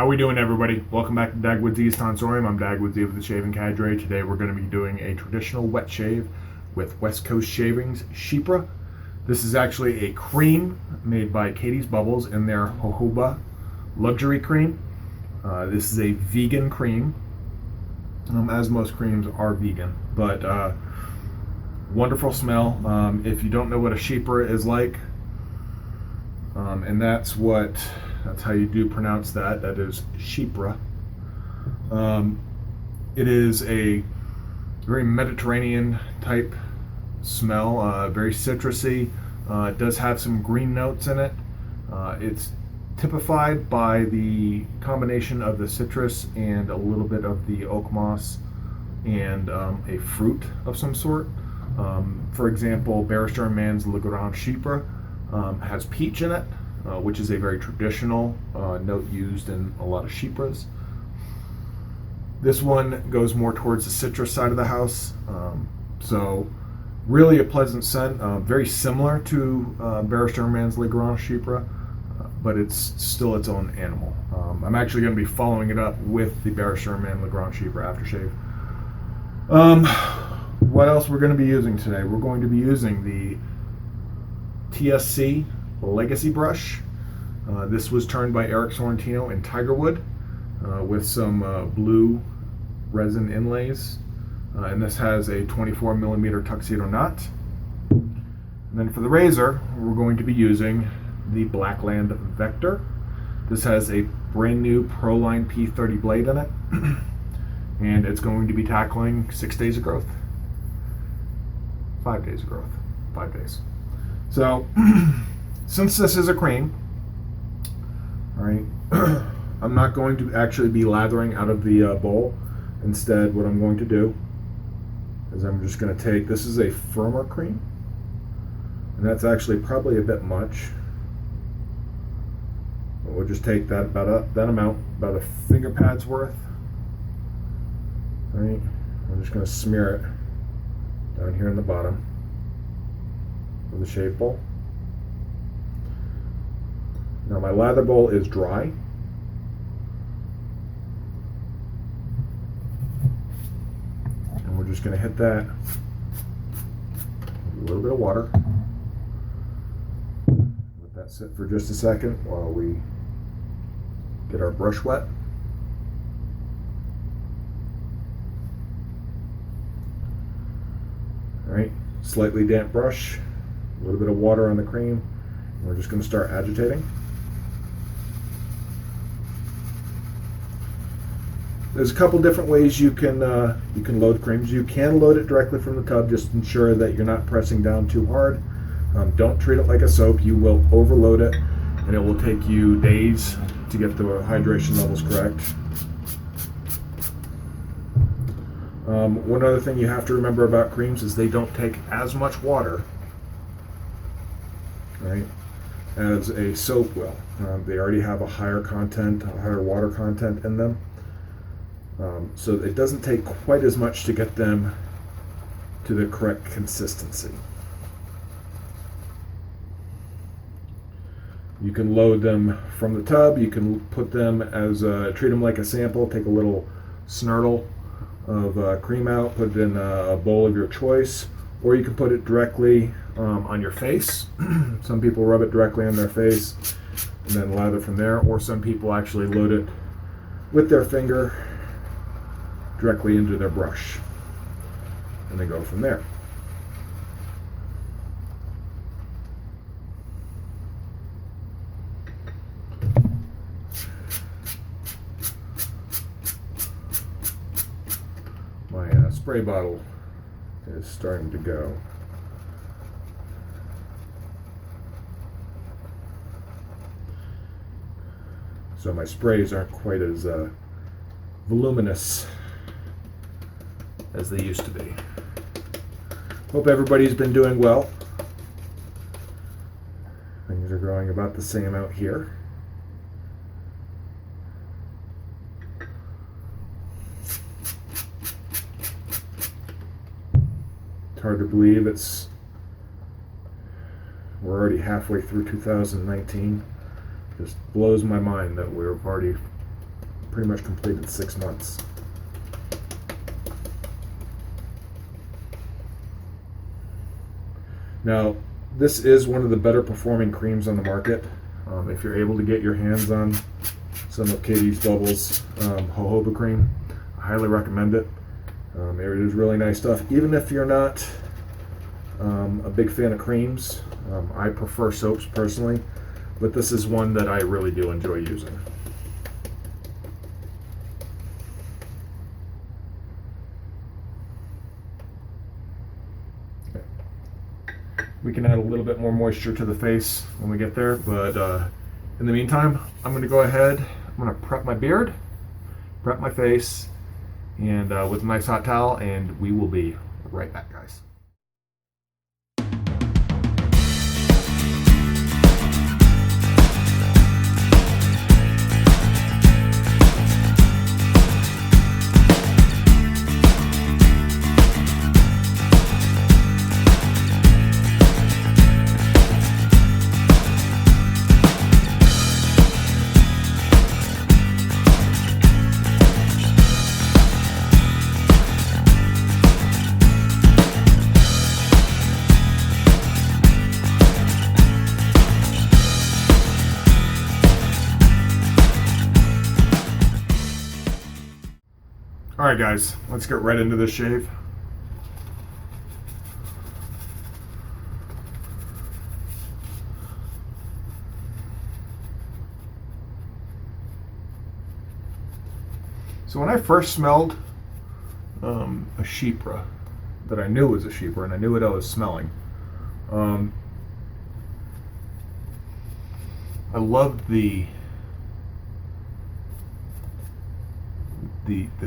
we doing, everybody? Welcome back to Dagwoodz Tonsorium. I'm Dagwoodz of the Shaving Cadre. Today we're going to be doing a traditional wet shave with West Coast Shavings Chypre. This is actually a cream made by Catie's Bubbles in their Jojoba luxury cream. This is a vegan cream, as most creams are vegan, but wonderful smell. If you don't know what a Chypre is like, and that's how you do pronounce that. That is Chypre. It is a very Mediterranean type smell, very citrusy. It does have some green notes in it. It's typified by the combination of the citrus and a little bit of the oak moss and a fruit of some sort. For example, Barrister & Mann's Le Grand Chypre has peach in it, which is a very traditional note used in a lot of Chypres. This one goes more towards the citrus side of the house, so really a pleasant scent, very similar to Barrister & Mann's Le Grand Chypre, but it's still its own animal. I'm actually going to be following it up with the Barrister & Mann Le Grand Chypre aftershave. What else we're going to be using today? We're going to be using the TSC Legacy Brush. This was turned by Eric Sorrentino in Tigerwood with some blue resin inlays. And this has a 24 millimeter tuxedo knot. And then for the razor, we're going to be using the Blackland Vector. This has a brand new Pro-Line P-30 blade in it. And it's going to be tackling 6 days of growth. 5 days of growth. 5 days. So, since this is a cream, all right, I'm not going to actually be lathering out of the bowl. Instead, what I'm going to do is I'm just going to take, this is a firmer cream, and that's actually probably a bit much. But we'll just take that that amount, about a finger pad's worth. All right, I'm just going to smear it down here in the bottom of the shave bowl. Now my lather bowl is dry. And we're just going to hit that with a little bit of water. Let that sit for just a second while we get our brush wet. All right, slightly damp brush, a little bit of water on the cream. And we're just going to start agitating. There's a couple different ways you can load creams. You can load it directly from the tub. Just ensure that you're not pressing down too hard. Don't treat it like a soap. You will overload it, and it will take you days to get the hydration levels correct. One other thing you have to remember about creams is they don't take as much water, right, as a soap will. They already have a higher water content in them. So it doesn't take quite as much to get them to the correct consistency. You can load them from the tub. You can put them as treat them like a sample. Take a little snurtle of cream out, put it in a bowl of your choice, or you can put it directly on your face. Some people rub it directly on their face and then lather from there, or some people actually load it with their finger directly into their brush, and they go from there. My spray bottle is starting to go. So my sprays aren't quite as voluminous as they used to be. Hope everybody's been doing well. Things are growing about the same out here. It's hard to believe we're already halfway through 2019. Just blows my mind that we've already pretty much completed 6 months. Now, this is one of the better performing creams on the market. If you're able to get your hands on some of Catie's Bubbles jojoba cream, I highly recommend it. It is really nice stuff. Even if you're not a big fan of creams, I prefer soaps personally, but this is one that I really do enjoy using. We can add a little bit more moisture to the face when we get there, but in the meantime, I'm going to go ahead, I'm going to prep my beard, prep my face, and with a nice hot towel, and we will be right back, guys. Alright guys, let's get right into this shave. So when I first smelled a Chypre, that I knew was a Chypre, and I knew what I was smelling, I loved the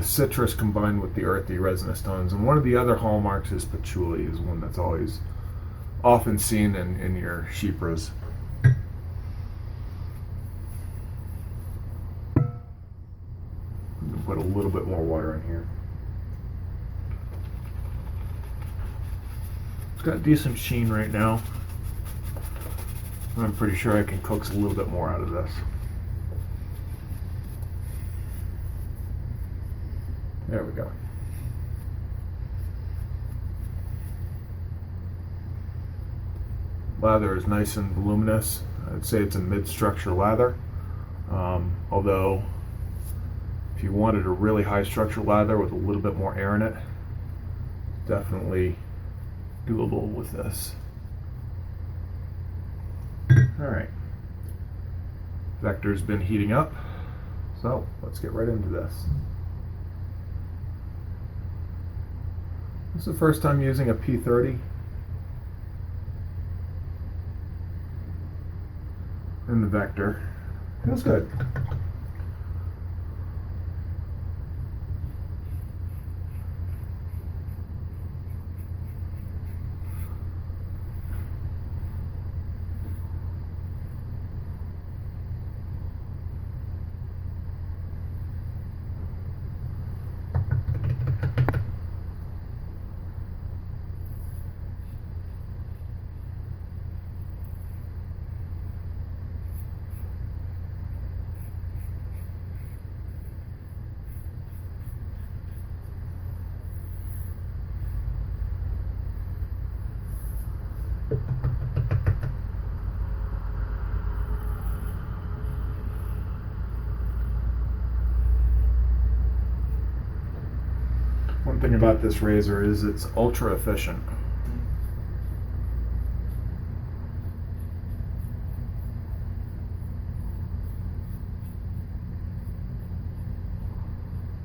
citrus combined with the earthy resinous tones. And one of the other hallmarks is patchouli, is one that's always often seen in your Chypres. Put a little bit more water in here. It's got decent sheen right now. I'm pretty sure I can coax a little bit more out of this. There we go. Lather is nice and voluminous. I'd say it's a mid-structure lather. Although, if you wanted a really high structure lather with a little bit more air in it, definitely doable with this. Alright. Vector's been heating up, so let's get right into this. This is the first time using a P-30 in the Vector. Feels good. One thing about this razor is it's ultra efficient.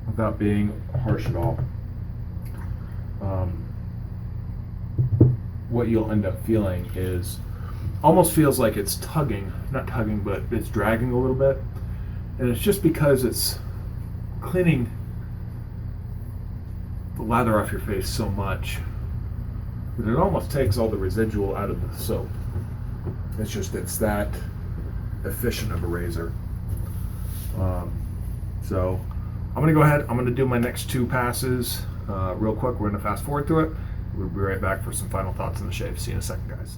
Without being harsh at all. What you'll end up feeling is almost feels like it's tugging, not tugging, but it's dragging a little bit. And it's just because it's cleaning the lather off your face so much that it almost takes all the residual out of the soap. It's that efficient of a razor. So I'm gonna go ahead, I'm gonna do my next 2 passes real quick. We're gonna fast forward through it. We'll be right back for some final thoughts on the shave. See you in a second, guys.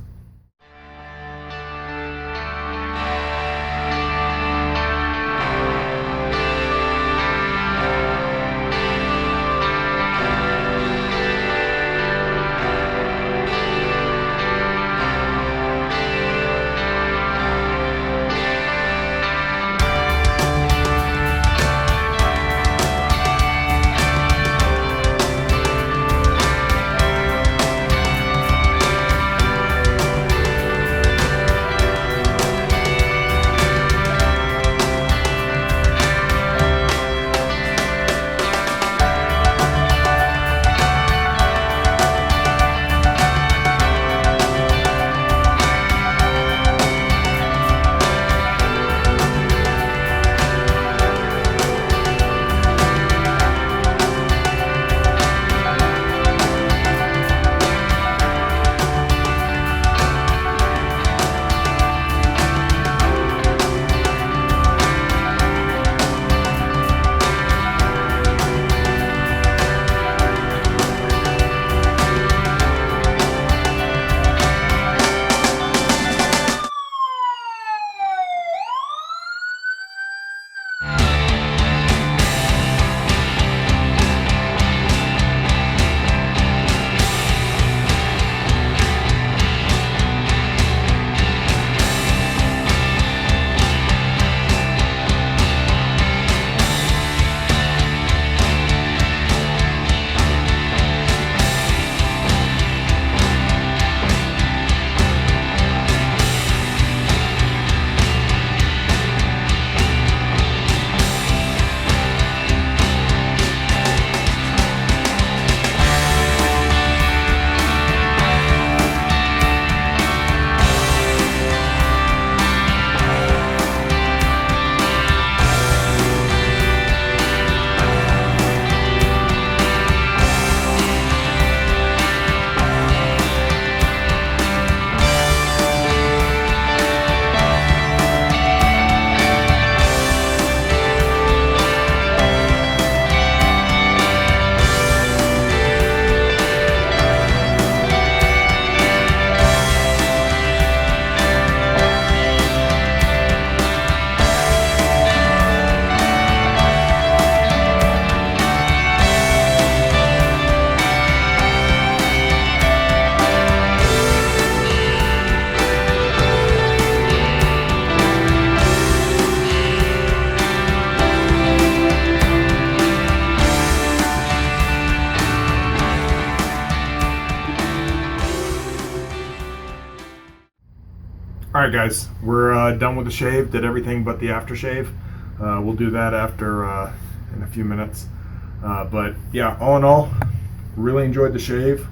All right, guys, we're done with the shave. Did everything but the aftershave. We'll do that after in a few minutes. But yeah, all in all, really enjoyed the shave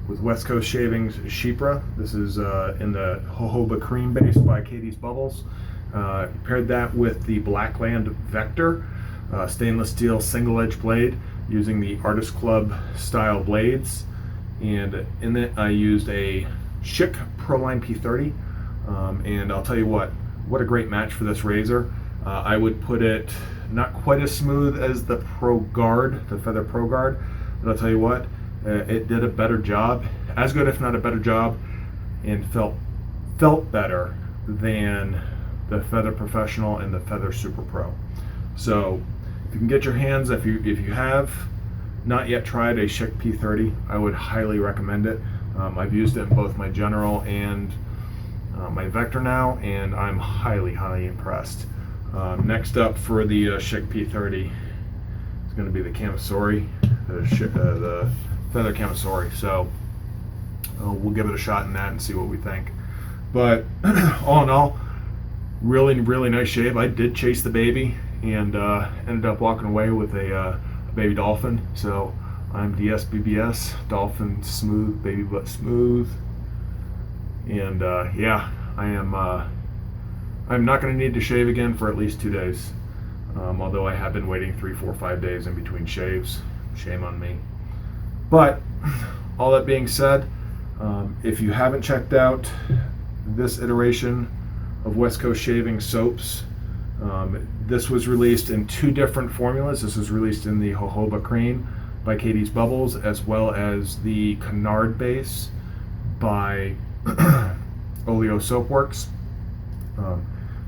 with West Coast Shaving's Chypre. This is in the jojoba cream base by Catie's Bubbles. Paired that with the Blackland Vector stainless steel single edge blade using the Artist Club style blades. And in it I used a Schick Pro-Line P-30. And I'll tell you what a great match for this razor. I would put it not quite as smooth as the Pro Guard, the Feather Pro Guard, but I'll tell you what, it did a better job, as good if not a better job, and felt better than the Feather Professional and the Feather Super Pro. So if you can get your hands, if you have not yet tried a Schick P-30, I would highly recommend it. I've used it in both my General and my Vector now, and I'm highly impressed. Next up for the Schick P-30 is going to be the Camisori, the Feather Camisori. So we'll give it a shot in that and see what we think. But all in all, really nice shave. I did chase the baby and ended up walking away with a baby dolphin. So I'm DSBBS, dolphin smooth, baby butt smooth. And yeah, I'm not going to need to shave again for at least 2 days. Although I have been waiting 3, 4, 5 days in between shaves. Shame on me. But all that being said, if you haven't checked out this iteration of West Coast Shaving soaps, this was released in 2 different formulas. This was released in the jojoba cream by Catie's Bubbles, as well as the Canard base by Oleo Soapworks.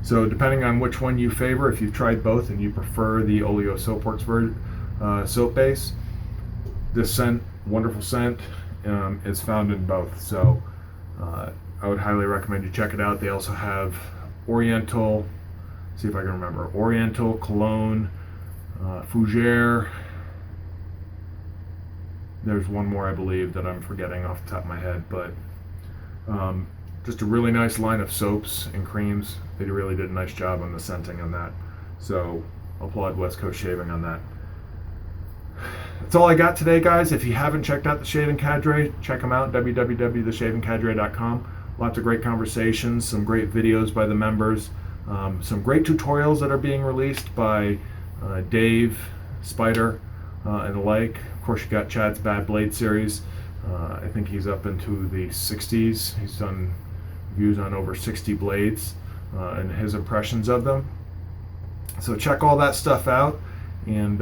So depending on which one you favor, if you've tried both and you prefer the Oleo Soapworks soap base, this scent, wonderful scent, is found in both. So I would highly recommend you check it out. They also have Oriental, see if I can remember, Oriental, Cologne, Fougere. There's one more I believe that I'm forgetting off the top of my head, but just a really nice line of soaps and creams. They really did a nice job on the scenting on that. So I'll applaud West Coast Shaving on that. That's all I got today, guys. If you haven't checked out the Shaving Cadre, check them out, www.theshavingcadre.com. Lots of great conversations, some great videos by the members, some great tutorials that are being released by Dave, Spider, and the like. Of course, you got Chad's Bad Blade series. I think he's up into the 60s. He's done reviews on over 60 blades and his impressions of them. So check all that stuff out, and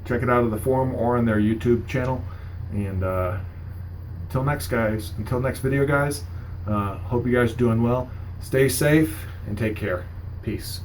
check it out on the forum or on their YouTube channel. And until next video, guys, hope you guys are doing well. Stay safe and take care. Peace.